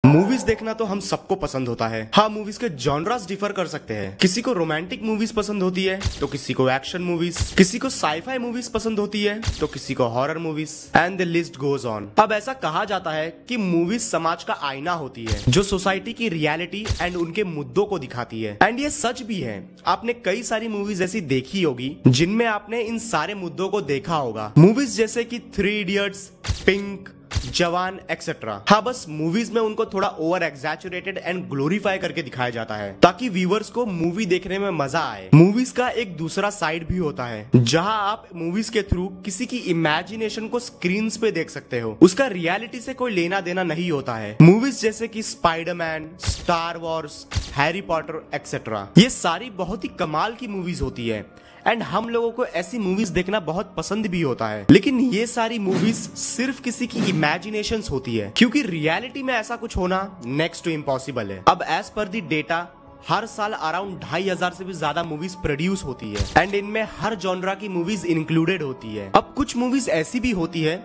Movies देखना तो हम सबको पसंद होता है। हाँ, मूवीज के जॉनरास डिफर कर सकते हैं। किसी को रोमांटिक मूवीज पसंद होती है तो किसी को एक्शन मूवीज, किसी को साईफाई मूवीज पसंद होती है तो किसी को horror movies, and the list goes on. अब ऐसा कहा जाता है कि मूवीज समाज का आईना होती है जो सोसाइटी की रियलिटी एंड उनके मुद्दों को दिखाती है। एंड ये सच भी है। आपने कई सारी मूवीज ऐसी देखी होगी जिनमें आपने इन सारे मुद्दों को देखा होगा। मूवीज जैसे कि 3 इडियट्स, पिंक, जवान एक्सेट्रा। हाँ, बस मूवीज में उनको थोड़ा ओवर एग्जैचुरेटेड एंड ग्लोरीफाई करके दिखाया जाता है ताकि व्यूअर्स को मूवी देखने में मजा आए। मूवीज का एक दूसरा साइड भी होता है जहां आप मूवीज के थ्रू किसी की इमेजिनेशन को स्क्रीन पे देख सकते हो। उसका रियलिटी से कोई लेना देना नहीं होता है। मूवीज जैसे कि Spiderman, star Wars, Harry Potter etcetera, ये सारी बहुत ही कमाल की मूवीज होती है एंड हम लोगों को ऐसी मूवीज देखना बहुत पसंद भी होता है। लेकिन ये सारी मूवीज सिर्फ किसी की इमेजिनेशंस होती है क्योंकि रियलिटी में ऐसा कुछ होना नेक्स्ट टू इम्पॉसिबल है। अब एज पर दी डेटा हर साल अराउंड 2500 से भी ज्यादा मूवीज प्रोड्यूस होती है एंड इनमें हर जॉनरा की मूवीज इंक्लूडेड होती है। अब कुछ मूवीज ऐसी भी होती है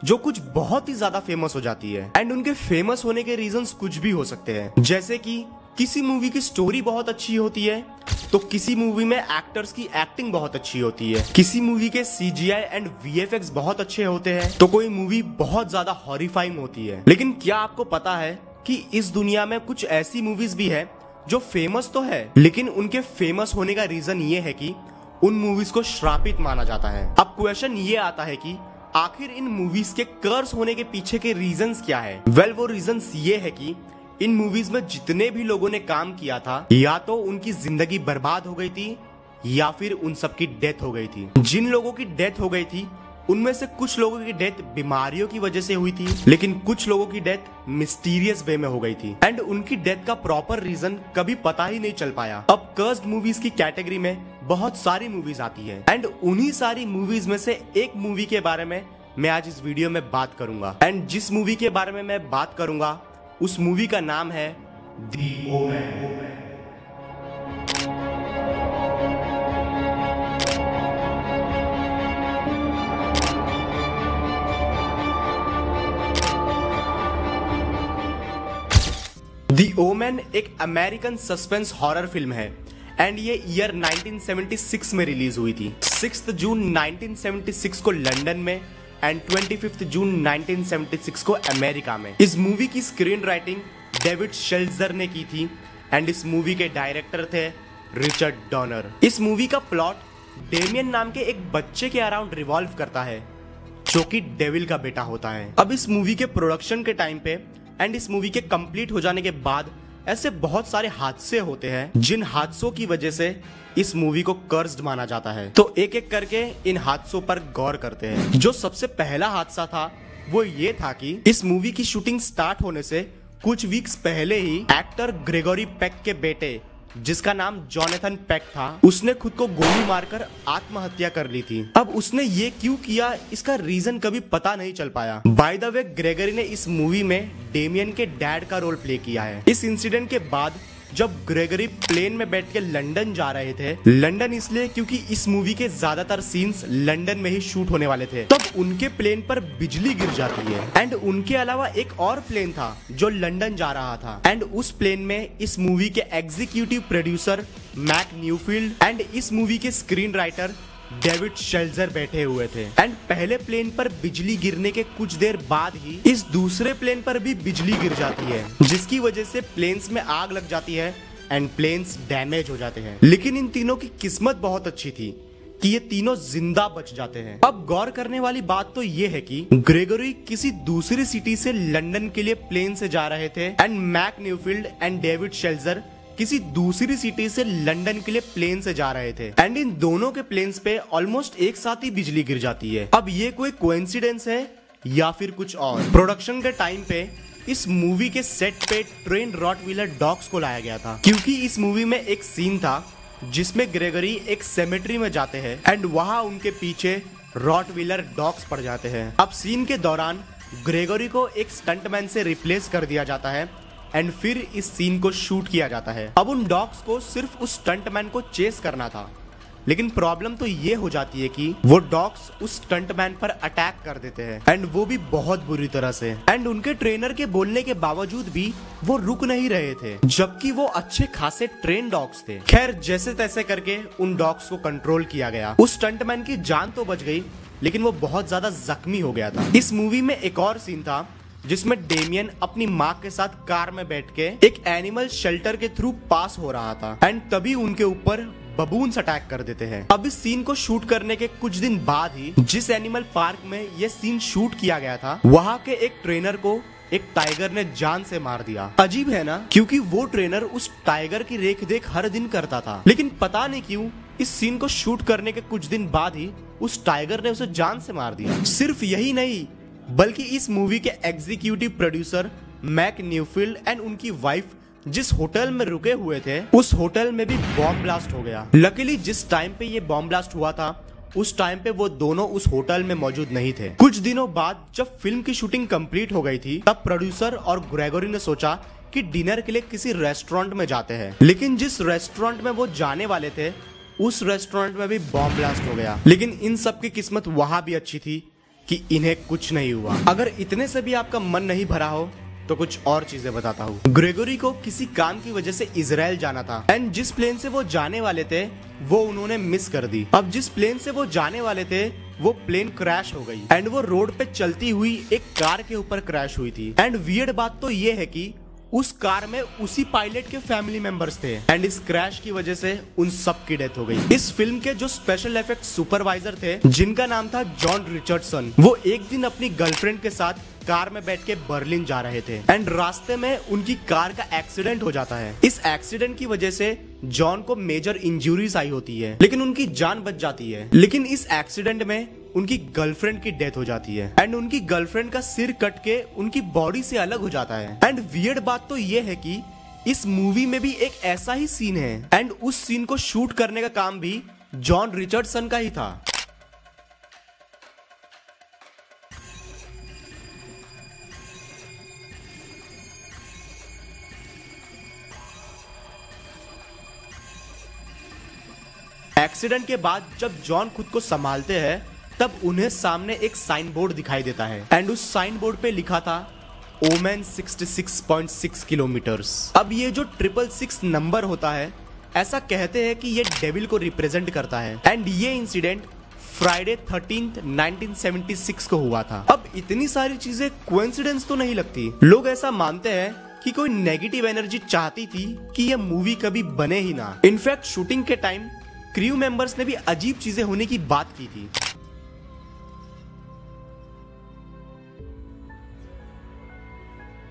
जो कुछ बहुत ही ज्यादा फेमस हो जाती है एंड उनके फेमस होने के रीजंस कुछ भी हो सकते हैं। जैसे कि किसी मूवी की स्टोरी बहुत अच्छी होती है तो किसी मूवी में एक्टर्स की एक्टिंग बहुत अच्छी होती है, किसी मूवी के CGI एंड VFX बहुत अच्छे होते हैं तो कोई मूवी बहुत ज्यादा हॉरिफाइंग होती है। लेकिन क्या आपको पता है कि इस दुनिया में कुछ ऐसी मूवीज भी है जो फेमस तो है लेकिन उनके फेमस होने का रीजन ये है कि उन मूवीज को श्रापित माना जाता है। अब क्वेश्चन ये आता है कि आखिर इन मूवीज के कर्स होने के पीछे के रीजंस क्या है? वेल, वो रीजंस ये है कि इन मूवीज में जितने भी लोगों ने काम किया था या तो उनकी जिंदगी बर्बाद हो गई थी या फिर उन सब की डेथ हो गई थी। जिन लोगों की डेथ हो गई थी उनमें से कुछ लोगों की डेथ बीमारियों की वजह से हुई थी लेकिन कुछ लोगों की डेथ मिस्टीरियस वे में हो गई थी एंड उनकी डेथ का प्रॉपर रीजन कभी पता ही नहीं चल पाया। अब कर्स्ड मूवीज की कैटेगरी में बहुत सारी मूवीज आती है एंड उन्हीं सारी मूवीज में से एक मूवी के बारे में मैं आज इस वीडियो में बात करूंगा एंड जिस मूवी के बारे में मैं बात करूंगा उस मूवी का नाम है द ओमेन। द ओमेन एक अमेरिकन सस्पेंस हॉरर फिल्म है एंड ये ईयर 1976 में रिलीज हुई थी। 6 जून 1976 को लंदन में एंड 25 जून 1976 को अमेरिका में। इस मूवी की स्क्रीन राइटिंग डेविड शेल्जर ने की थी एंड इस मूवी के डायरेक्टर थे रिचर्ड डॉनर। इस मूवी का प्लॉट डेमियन नाम के एक बच्चे के अराउंड रिवॉल्व करता है जो कि डेविल का बेटा होता है। अब इस मूवी के प्रोडक्शन के टाइम पे एंड इस मूवी के कंप्लीट हो जाने के बाद ऐसे बहुत सारे हादसे होते हैं जिन हादसों की वजह से इस मूवी को कर्स्ड माना जाता है। तो एक एक करके इन हादसों पर गौर करते हैं। जो सबसे पहला हादसा था वो ये था कि इस मूवी की शूटिंग स्टार्ट होने से कुछ वीक्स पहले ही एक्टर ग्रेगोरी पेक के बेटे, जिसका नाम जोनाथन पेक था, उसने खुद को गोली मारकर आत्महत्या कर ली थी। अब उसने ये क्यों किया इसका रीजन कभी पता नहीं चल पाया। बाय द वे, ग्रेगरी ने इस मूवी में डेमियन के डैड का रोल प्ले किया है। इस इंसिडेंट के बाद जब ग्रेगरी प्लेन में बैठ के लंदन जा रहे थे, लंदन इसलिए क्योंकि इस मूवी के ज्यादातर सीन्स लंदन में ही शूट होने वाले थे, तब उनके प्लेन पर बिजली गिर जाती है एंड उनके अलावा एक और प्लेन था जो लंदन जा रहा था एंड उस प्लेन में इस मूवी के एग्जीक्यूटिव प्रोड्यूसर मैक न्यूफील्ड एंड इस मूवी के स्क्रीन राइटर डेविड शेल्जर बैठे हुए थे एंड पहले प्लेन पर बिजली गिरने के कुछ देर बाद ही इस दूसरे प्लेन पर भी बिजली गिर जाती है जिसकी वजह से प्लेन्स में आग लग जाती है एंड प्लेन्स डैमेज हो जाते हैं। लेकिन इन तीनों की किस्मत बहुत अच्छी थी कि ये तीनों जिंदा बच जाते हैं। अब गौर करने वाली बात तो ये है कि ग्रेगोरी किसी दूसरी सिटी से लंदन के लिए प्लेन से जा रहे थे एंड मैक न्यूफील्ड एंड डेविड शेल्जर किसी दूसरी सिटी से लंदन के लिए प्लेन से जा रहे थे एंड इन दोनों के प्लेन्स पे ऑलमोस्ट एक साथ ही बिजली गिर जाती है। अब ये कोई कोइंसिडेंस है या फिर कुछ और? प्रोडक्शन के टाइम पे इस मूवी के सेट पे ट्रेन रॉटवीलर डॉग्स को लाया गया था क्योंकि इस मूवी में एक सीन था जिसमें ग्रेगरी एक सेमेट्री में जाते हैं एंड वहां उनके पीछे रॉटवीलर डॉग्स पड़ जाते हैं। अब सीन के दौरान ग्रेगरी को एक स्टंटमैन से रिप्लेस कर दिया जाता है एंड फिर इस सीन को शूट किया जाता है। अब उन डॉग्स को सिर्फ उस स्टंटमैन को चेस करना था लेकिन प्रॉब्लम तो ये हो जाती है कि वो डॉग्स उस स्टंटमैन पर अटैक कर देते हैं एंड वो भी बहुत बुरी तरह से। एंड उनके ट्रेनर के बोलने के बावजूद भी वो रुक नहीं रहे थे, जबकि वो अच्छे खासे ट्रेन डॉग्स थे। खैर जैसे तैसे करके उन डॉग्स को कंट्रोल किया गया। उस स्टंटमैन की जान तो बच गई, लेकिन वो बहुत ज्यादा जख्मी हो गया था। इस मूवी में एक और सीन था जिसमें डेमियन अपनी माँ के साथ कार में बैठ के एक एनिमल शेल्टर के थ्रू पास हो रहा था एंड तभी उनके ऊपर बबून्स अटैक कर देते हैं। अब इस सीन को शूट करने के कुछ दिन बाद ही जिस एनिमल पार्क में ये सीन शूट किया गया था, वहाँ के एक ट्रेनर को एक टाइगर ने जान से मार दिया। अजीब है ना, क्योंकि वो ट्रेनर उस टाइगर की रेख देख हर दिन करता था, लेकिन पता नहीं क्यों इस सीन को शूट करने के कुछ दिन बाद ही उस टाइगर ने उसे जान से मार दिया। सिर्फ यही नहीं, बल्कि इस मूवी के एग्जीक्यूटिव प्रोड्यूसर मैक न्यूफील्ड एंड उनकी वाइफ जिस होटल में रुके हुए थे, उस होटल में भी बॉम्ब ब्लास्ट हो गया। लकीली जिस टाइम पे ये बॉम्ब ब्लास्ट हुआ था, उस टाइम पे वो दोनों उस होटल में मौजूद नहीं थे। कुछ दिनों बाद जब फिल्म की शूटिंग कंप्लीट हो गई थी, तब प्रोड्यूसर और ग्रेगोरी ने सोचा कि डिनर के लिए किसी रेस्टोरेंट में जाते हैं। लेकिन जिस रेस्टोरेंट में वो जाने वाले थे, उस रेस्टोरेंट में भी बॉम्ब ब्लास्ट हो गया। लेकिन इन सब की किस्मत वहां भी अच्छी थी कि इन्हें कुछ नहीं हुआ। अगर इतने से भी आपका मन नहीं भरा हो तो कुछ और चीजें बताता हूँ। ग्रेगोरी को किसी काम की वजह से इजराइल जाना था एंड जिस प्लेन से वो जाने वाले थे वो उन्होंने मिस कर दी। अब जिस प्लेन से वो जाने वाले थे वो प्लेन क्रैश हो गई एंड वो रोड पे चलती हुई एक कार के ऊपर क्रैश हुई थी। एंड वियर्ड बात तो ये है कि उस कार में उसी पायलट के फैमिली मेंबर्स थे एंड इस क्रैश की वजह से उन सब की डेथ हो गई। इस फिल्म के जो स्पेशल इफेक्ट सुपरवाइजर थे, जिनका नाम था जॉन रिचर्डसन, वो एक दिन अपनी गर्लफ्रेंड के साथ कार में बैठ के बर्लिन जा रहे थे एंड रास्ते में उनकी कार का एक्सीडेंट हो जाता है। इस एक्सीडेंट की वजह से जॉन को मेजर इंजरीज आई होती है, लेकिन उनकी जान बच जाती है। लेकिन इस एक्सीडेंट में उनकी गर्लफ्रेंड की डेथ हो जाती है एंड उनकी गर्लफ्रेंड का सिर कट के उनकी बॉडी से अलग हो जाता है। एंड वियर्ड बात तो ये है कि इस मूवी में भी एक ऐसा ही सीन है एंड उस सीन को शूट करने का काम भी जॉन रिचर्डसन का ही था। एक्सीडेंट के बाद जब जॉन खुद को संभालते हैं, तब उन्हें सामने एक साइन बोर्ड दिखाई देता है एंड उस साइन बोर्ड पे लिखा था ओमेन 66.6 किलोमीटर्स। अब ये जो 666 नंबर होता है, ऐसा कहते हैं कि ये डेविल को रिप्रेजेंट करता है एंड ये इंसिडेंट फ्राइडे 13th 1976 को हुआ था। अब इतनी सारी चीजें कोइंसिडेंस तो नहीं लगती। लोग ऐसा मानते हैं कि कोई नेगेटिव एनर्जी चाहती थी कि ये मूवी कभी बने ही ना। इनफैक्ट शूटिंग के टाइम क्रू मेंबर्स ने भी अजीब चीजें होने की बात की थी।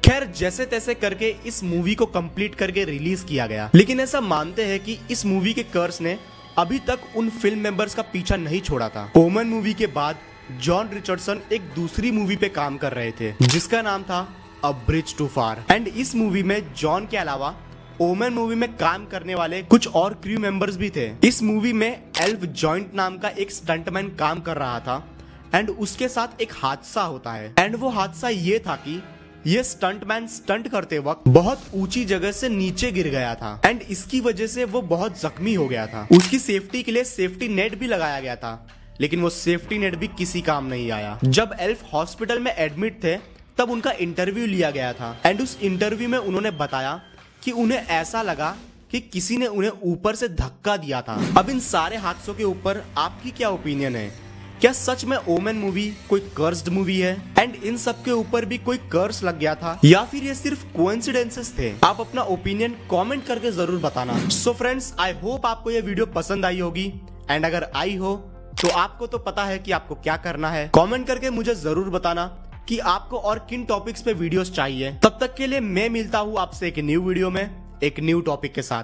खैर जैसे तैसे करके इस मूवी को कंप्लीट करके रिलीज किया गया, लेकिन ऐसा मानते हैं कि इस मूवी के कर्स ने अभी तक उन फिल्म मेंबर्स का पीछा नहीं छोड़ा था। ओमन मूवी के बाद जॉन रिचर्डसन एक दूसरी मूवी पे काम कर रहे थे जिसका नाम था a bridge too far and इस मूवी में जॉन के अलावा ओमन मूवी में काम करने वाले कुछ और क्रू मेंबर्स भी थे। इस मूवी में एल्फ जॉइंट नाम का एक स्टंटमैन काम कर रहा था एंड उसके साथ एक हादसा होता है एंड वो हादसा ये था कि ये स्टंटमैन स्टंट करते वक्त बहुत ऊंची जगह से नीचे गिर गया था एंड इसकी वजह से वो बहुत जख्मी हो गया था। उसकी सेफ्टी के लिए सेफ्टी नेट भी लगाया गया था, लेकिन वो सेफ्टी नेट भी किसी काम नहीं आया। जब एल्फ हॉस्पिटल में एडमिट थे तब उनका इंटरव्यू लिया गया था एंड उस इंटरव्यू में उन्होंने बताया कि उन्हें ऐसा लगा कि किसी ने उन्हें ऊपर से धक्का दिया था। अब इन सारे हादसों के ऊपर आपकी क्या ओपिनियन है? क्या सच में ओमेन मूवी कोई कर्स्ड मूवी है एंड इन सब के ऊपर भी कोई कर्स लग गया था, या फिर ये सिर्फ कोइंसिडेंसेस थे? आप अपना ओपिनियन कमेंट करके जरूर बताना। सो फ्रेंड्स, आई होप आपको ये वीडियो पसंद आई होगी एंड अगर आई हो तो आपको तो पता है कि आपको क्या करना है। कमेंट करके मुझे जरूर बताना कि आपको और किन टॉपिक्स पे वीडियोस चाहिए। तब तक के लिए मैं मिलता हूँ आपसे एक न्यू वीडियो में एक न्यू टॉपिक के साथ।